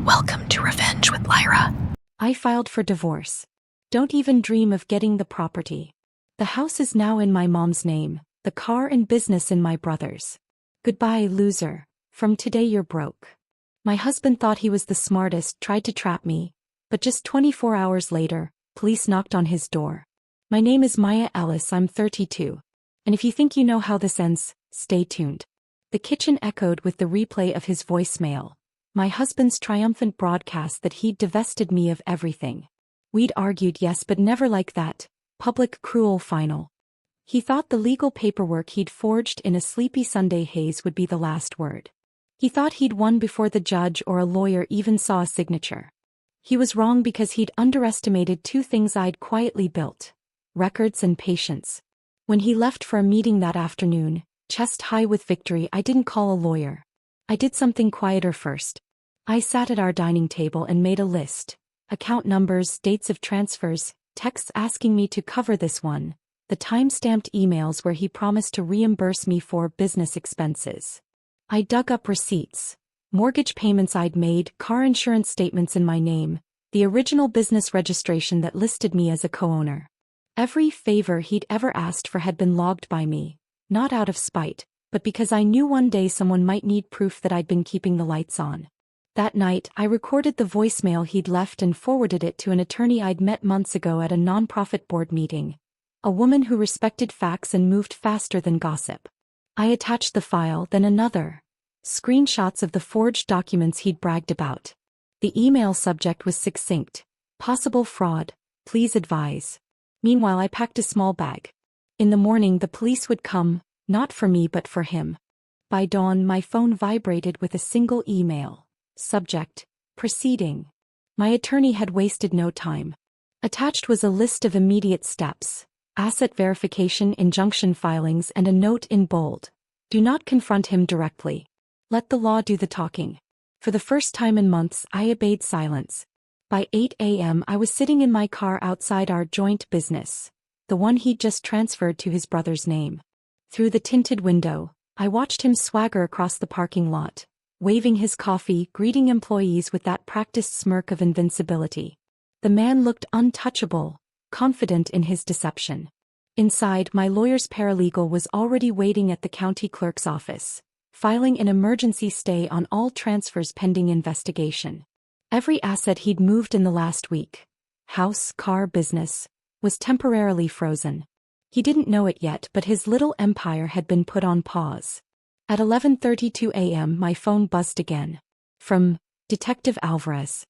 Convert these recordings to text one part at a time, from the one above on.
Welcome to Revenge with Lyra. I filed for divorce. Don't even dream of getting the property. The house is now in my mom's name, the car and business in my brother's. Goodbye, loser. From today you're broke. My husband thought he was the smartest, tried to trap me, but just 24 hours later, police knocked on his door. My name is Maya Ellis, I'm 32. And if you think you know how this ends, stay tuned. The kitchen echoed with the replay of his voicemail. My husband's triumphant broadcast that he'd divested me of everything. We'd argued, yes, but never like that. Public, cruel, final. He thought the legal paperwork he'd forged in a sleepy Sunday haze would be the last word. He thought he'd won before the judge or a lawyer even saw a signature. He was wrong because he'd underestimated two things I'd quietly built: records and patience. When he left for a meeting that afternoon, chest high with victory, I didn't call a lawyer. I did something quieter first. I sat at our dining table and made a list. Account numbers, dates of transfers, texts asking me to cover this one, the time-stamped emails where he promised to reimburse me for business expenses. I dug up receipts, mortgage payments I'd made, car insurance statements in my name, the original business registration that listed me as a co-owner. Every favor he'd ever asked for had been logged by me, not out of spite, but because I knew one day someone might need proof that I'd been keeping the lights on. That night, I recorded the voicemail he'd left and forwarded it to an attorney I'd met months ago at a nonprofit board meeting. A woman who respected facts and moved faster than gossip. I attached the file, then another. Screenshots of the forged documents he'd bragged about. The email subject was succinct: possible fraud, please advise. Meanwhile, I packed a small bag. In the morning, the police would come. Not for me but for him. By dawn, my phone vibrated with a single email. Subject: proceeding. My attorney had wasted no time. Attached was a list of immediate steps: asset verification, injunction filings, and a note in bold: do not confront him directly. Let the law do the talking. For the first time in months, I obeyed silence. By 8 a.m. I was sitting in my car outside our joint business, the one he'd just transferred to his brother's name. Through the tinted window, I watched him swagger across the parking lot, waving his coffee, greeting employees with that practiced smirk of invincibility. The man looked untouchable, confident in his deception. Inside, my lawyer's paralegal was already waiting at the county clerk's office, filing an emergency stay on all transfers pending investigation. Every asset he'd moved in the last week, house, car, business, was temporarily frozen. He didn't know it yet, but his little empire had been put on pause. At 11:32 a.m. my phone buzzed again. From Detective Alvarez.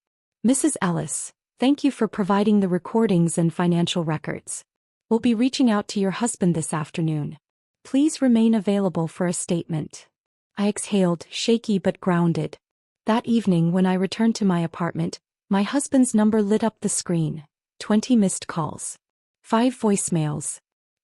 Mrs. Ellis, thank you for providing the recordings and financial records. We'll be reaching out to your husband this afternoon. Please remain available for a statement. I exhaled, shaky but grounded. That evening when I returned to my apartment, my husband's number lit up the screen. 20 missed calls. 5 voicemails.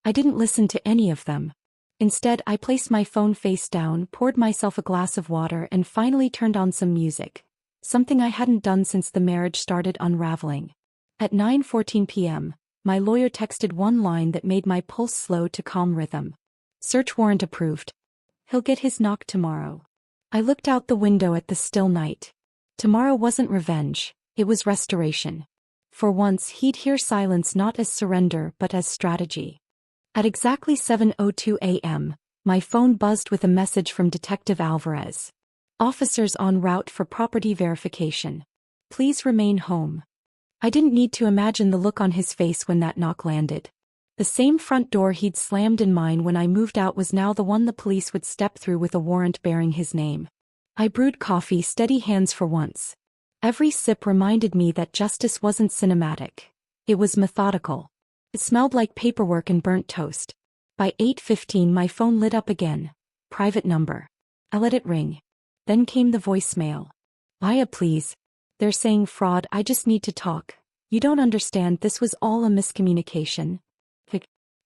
I didn't listen to any of them. Instead, I placed my phone face down, poured myself a glass of water, and finally turned on some music. Something I hadn't done since the marriage started unraveling. At 9:14 p.m., my lawyer texted one line that made my pulse slow to calm rhythm. Search warrant approved. He'll get his knock tomorrow. I looked out the window at the still night. Tomorrow wasn't revenge, it was restoration. For once, he'd hear silence not as surrender but as strategy. At exactly 7:02 a.m., my phone buzzed with a message from Detective Alvarez. Officers en route for property verification. Please remain home. I didn't need to imagine the look on his face when that knock landed. The same front door he'd slammed in mine when I moved out was now the one the police would step through with a warrant bearing his name. I brewed coffee, steady hands for once. Every sip reminded me that justice wasn't cinematic. It was methodical. It smelled like paperwork and burnt toast. By 8:15 my phone lit up again. Private number. I let it ring. Then came the voicemail. Maya, please. They're saying fraud, I just need to talk. You don't understand, this was all a miscommunication.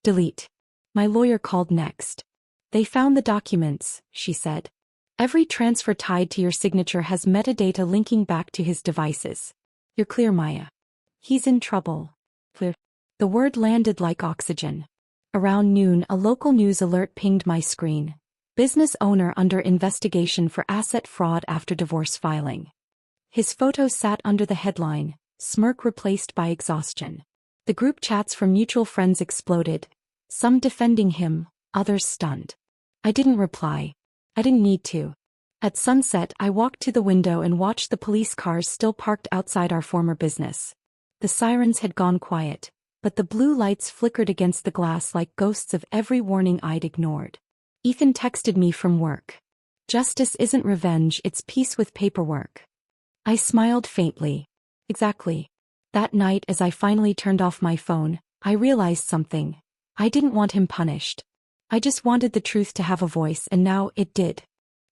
Delete. My lawyer called next. They found the documents, she said. Every transfer tied to your signature has metadata linking back to his devices. You're clear, Maya. He's in trouble. Clear. The word landed like oxygen. Around noon, a local news alert pinged my screen. Business owner under investigation for asset fraud after divorce filing. His photo sat under the headline, "Smirk replaced by exhaustion." The group chats from mutual friends exploded, some defending him, others stunned. I didn't reply. I didn't need to. At sunset, I walked to the window and watched the police cars still parked outside our former business. The sirens had gone quiet, but the blue lights flickered against the glass like ghosts of every warning I'd ignored. Ethan texted me from work. "Justice isn't revenge, it's peace with paperwork." I smiled faintly. Exactly. That night, as I finally turned off my phone, I realized something. I didn't want him punished. I just wanted the truth to have a voice, and now it did.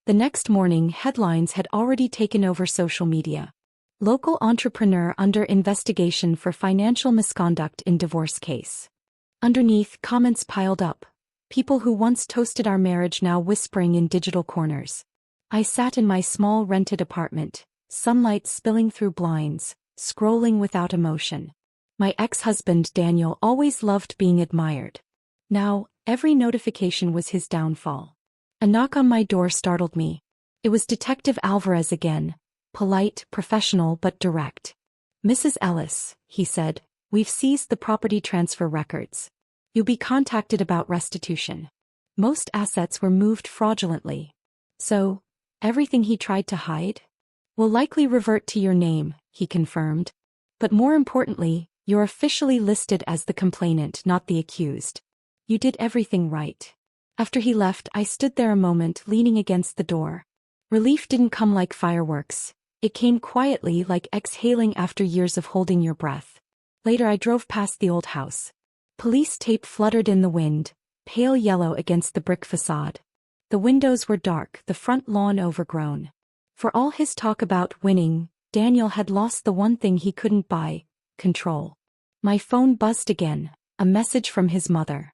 The next morning, headlines had already taken over social media. Local entrepreneur under investigation for financial misconduct in divorce case. Underneath, comments piled up. People who once toasted our marriage now whispering in digital corners. I sat in my small rented apartment, sunlight spilling through blinds, scrolling without emotion. My ex-husband Daniel always loved being admired. Now, every notification was his downfall. A knock on my door startled me. It was Detective Alvarez again, polite, professional but direct. "Mrs. Ellis," he said, "we've seized the property transfer records. You'll be contacted about restitution. Most assets were moved fraudulently. So, everything he tried to hide will likely revert to your name," he confirmed. "But more importantly, you're officially listed as the complainant, not the accused. You did everything right." After he left, I stood there a moment, leaning against the door. Relief didn't come like fireworks. It came quietly, like exhaling after years of holding your breath. Later, I drove past the old house. Police tape fluttered in the wind, pale yellow against the brick facade. The windows were dark, the front lawn overgrown. For all his talk about winning, Daniel had lost the one thing he couldn't buy: control. My phone buzzed again, a message from his mother.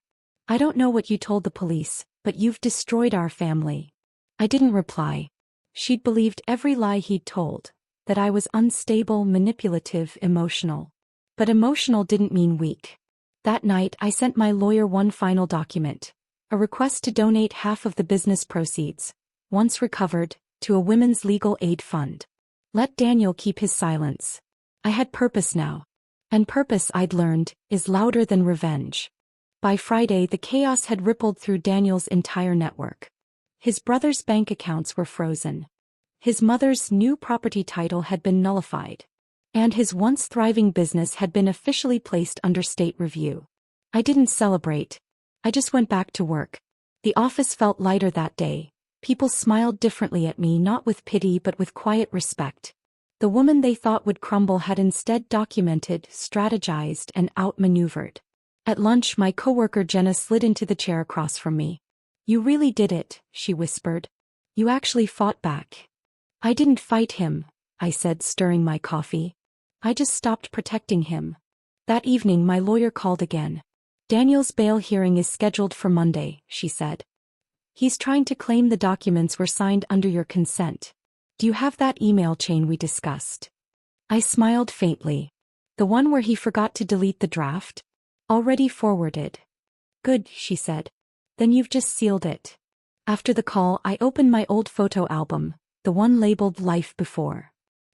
"I don't know what you told the police, but you've destroyed our family." I didn't reply. She'd believed every lie he'd told, that I was unstable, manipulative, emotional. But emotional didn't mean weak. That night, I sent my lawyer one final document, a request to donate half of the business proceeds, once recovered, to a women's legal aid fund. Let Daniel keep his silence. I had purpose now. And purpose, I'd learned, is louder than revenge. By Friday, the chaos had rippled through Daniel's entire network. His brother's bank accounts were frozen. His mother's new property title had been nullified. And his once thriving business had been officially placed under state review. I didn't celebrate. I just went back to work. The office felt lighter that day. People smiled differently at me, not with pity but with quiet respect. The woman they thought would crumble had instead documented, strategized, and outmaneuvered. At lunch, my coworker Jenna slid into the chair across from me. "You really did it," she whispered. "You actually fought back." "I didn't fight him," I said, stirring my coffee. "I just stopped protecting him." That evening, my lawyer called again. "Daniel's bail hearing is scheduled for Monday," she said. "He's trying to claim the documents were signed under your consent. Do you have that email chain we discussed?" I smiled faintly. "The one where he forgot to delete the draft?" "Already forwarded." "Good," she said. "Then you've just sealed it." After the call, I opened my old photo album, the one labeled Life Before.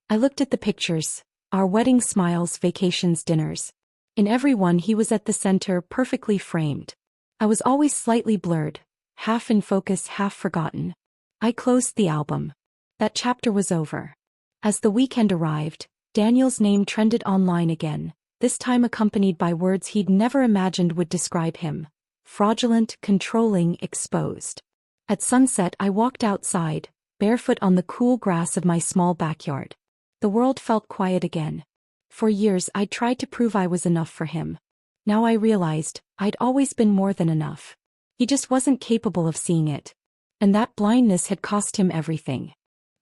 I looked at the pictures, our wedding smiles, vacations, dinners. In every one he was at the center, perfectly framed. I was always slightly blurred, half in focus, half forgotten. I closed the album. That chapter was over. As the weekend arrived, Daniel's name trended online again, this time accompanied by words he'd never imagined would describe him: fraudulent, controlling, exposed. At sunset, I walked outside, barefoot on the cool grass of my small backyard. The world felt quiet again. For years, I'd tried to prove I was enough for him. Now I realized, I'd always been more than enough. He just wasn't capable of seeing it. And that blindness had cost him everything.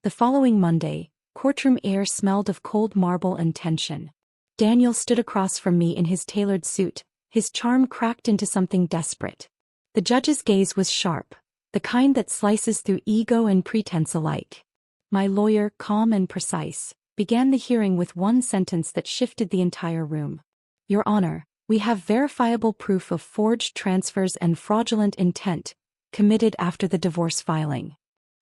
The following Monday, courtroom air smelled of cold marble and tension. Daniel stood across from me in his tailored suit, his charm cracked into something desperate. The judge's gaze was sharp, the kind that slices through ego and pretense alike. My lawyer, calm and precise, began the hearing with one sentence that shifted the entire room. "Your Honor, we have verifiable proof of forged transfers and fraudulent intent, committed after the divorce filing."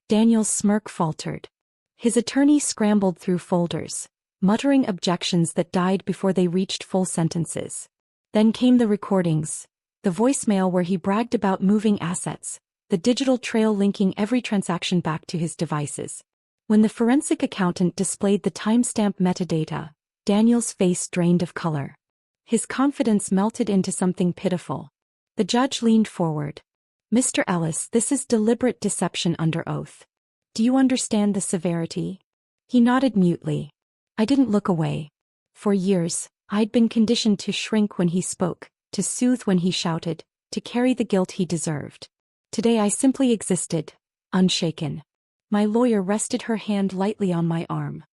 Daniel's smirk faltered. His attorney scrambled through folders, muttering objections that died before they reached full sentences. Then came the recordings, the voicemail where he bragged about moving assets, the digital trail linking every transaction back to his devices. When the forensic accountant displayed the timestamp metadata, Daniel's face drained of color. His confidence melted into something pitiful. The judge leaned forward. "Mr. Ellis, this is deliberate deception under oath. Do you understand the severity?" He nodded mutely. I didn't look away. For years, I'd been conditioned to shrink when he spoke, to soothe when he shouted, to carry the guilt he deserved. Today I simply existed, unshaken. My lawyer rested her hand lightly on my arm.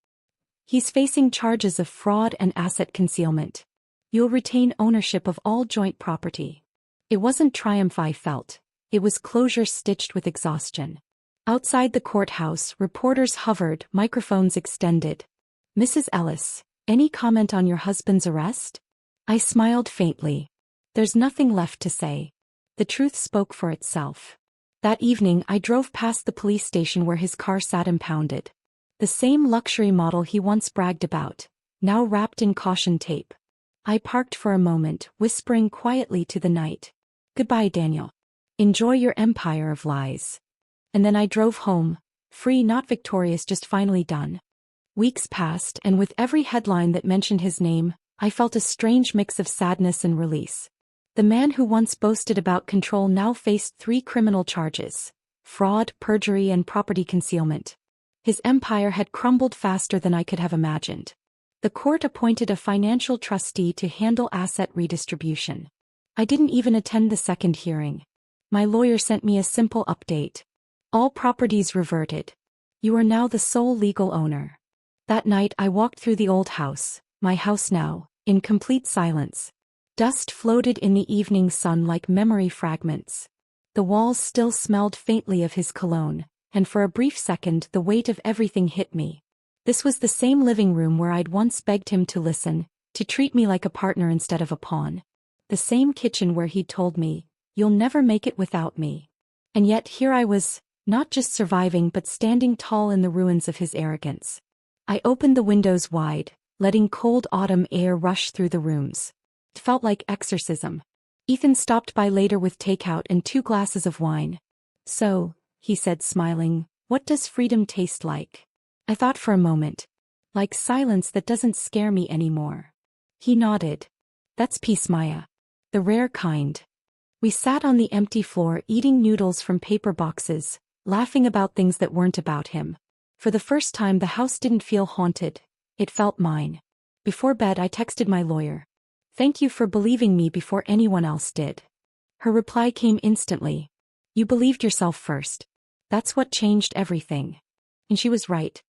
"He's facing charges of fraud and asset concealment. You'll retain ownership of all joint property." It wasn't triumph I felt. It was closure stitched with exhaustion. Outside the courthouse, reporters hovered, microphones extended. "Mrs. Ellis, any comment on your husband's arrest?" I smiled faintly. There's nothing left to say. The truth spoke for itself. That evening I drove past the police station where his car sat impounded. The same luxury model he once bragged about, now wrapped in caution tape. I parked for a moment, whispering quietly to the night, "Goodbye, Daniel. Enjoy your empire of lies." And then I drove home, free, not victorious, just finally done. Weeks passed, and with every headline that mentioned his name, I felt a strange mix of sadness and release. The man who once boasted about control now faced 3 criminal charges: fraud, perjury, and property concealment. His empire had crumbled faster than I could have imagined. The court appointed a financial trustee to handle asset redistribution. I didn't even attend the second hearing. My lawyer sent me a simple update. All properties reverted. You are now the sole legal owner. That night I walked through the old house, my house now, in complete silence. Dust floated in the evening sun like memory fragments. The walls still smelled faintly of his cologne, and for a brief second the weight of everything hit me. This was the same living room where I'd once begged him to listen, to treat me like a partner instead of a pawn. The same kitchen where he'd told me, "You'll never make it without me." And yet here I was, not just surviving but standing tall in the ruins of his arrogance. I opened the windows wide, letting cold autumn air rush through the rooms. It felt like exorcism. Ethan stopped by later with takeout and 2 glasses of wine. "So," he said smiling, "what does freedom taste like?" I thought for a moment. "Like silence that doesn't scare me anymore." He nodded. "That's peace, Maya. The rare kind." We sat on the empty floor eating noodles from paper boxes, laughing about things that weren't about him. For the first time the house didn't feel haunted. It felt mine. Before bed I texted my lawyer. "Thank you for believing me before anyone else did." Her reply came instantly. "You believed yourself first. That's what changed everything." And she was right.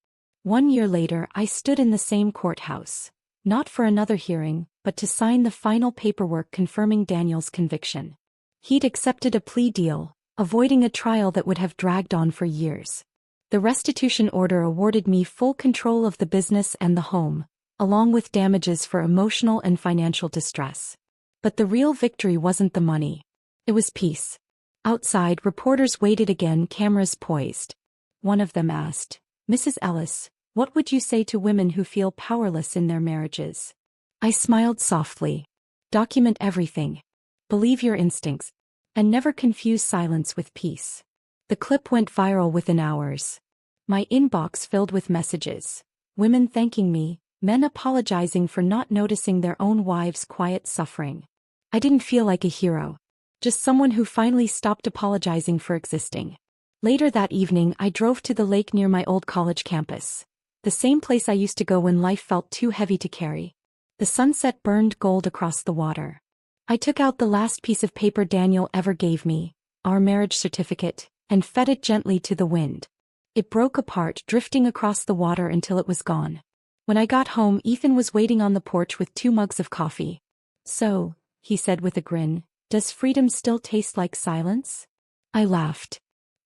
1 year later I stood in the same courthouse. Not for another hearing, but to sign the final paperwork confirming Daniel's conviction. He'd accepted a plea deal, avoiding a trial that would have dragged on for years. The restitution order awarded me full control of the business and the home, along with damages for emotional and financial distress. But the real victory wasn't the money. It was peace. Outside, reporters waited again, cameras poised. One of them asked, "Mrs. Ellis, what would you say to women who feel powerless in their marriages?" I smiled softly. "Document everything. Believe your instincts. And never confuse silence with peace." The clip went viral within hours. My inbox filled with messages. Women thanking me, men apologizing for not noticing their own wives' quiet suffering. I didn't feel like a hero. Just someone who finally stopped apologizing for existing. Later that evening I drove to the lake near my old college campus. The same place I used to go when life felt too heavy to carry. The sunset burned gold across the water. I took out the last piece of paper Daniel ever gave me, our marriage certificate, and fed it gently to the wind. It broke apart, drifting across the water until it was gone. When I got home, Ethan was waiting on the porch with 2 mugs of coffee. "So," he said with a grin, "does freedom still taste like silence?" I laughed.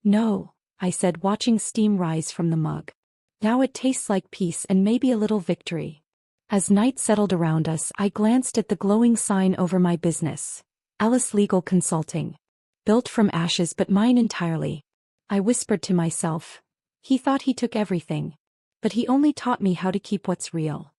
"No," I said, watching steam rise from the mug. "Now it tastes like peace and maybe a little victory." As night settled around us, I glanced at the glowing sign over my business. Ellis Legal Consulting. Built from ashes but mine entirely. I whispered to myself. He thought he took everything. But he only taught me how to keep what's real.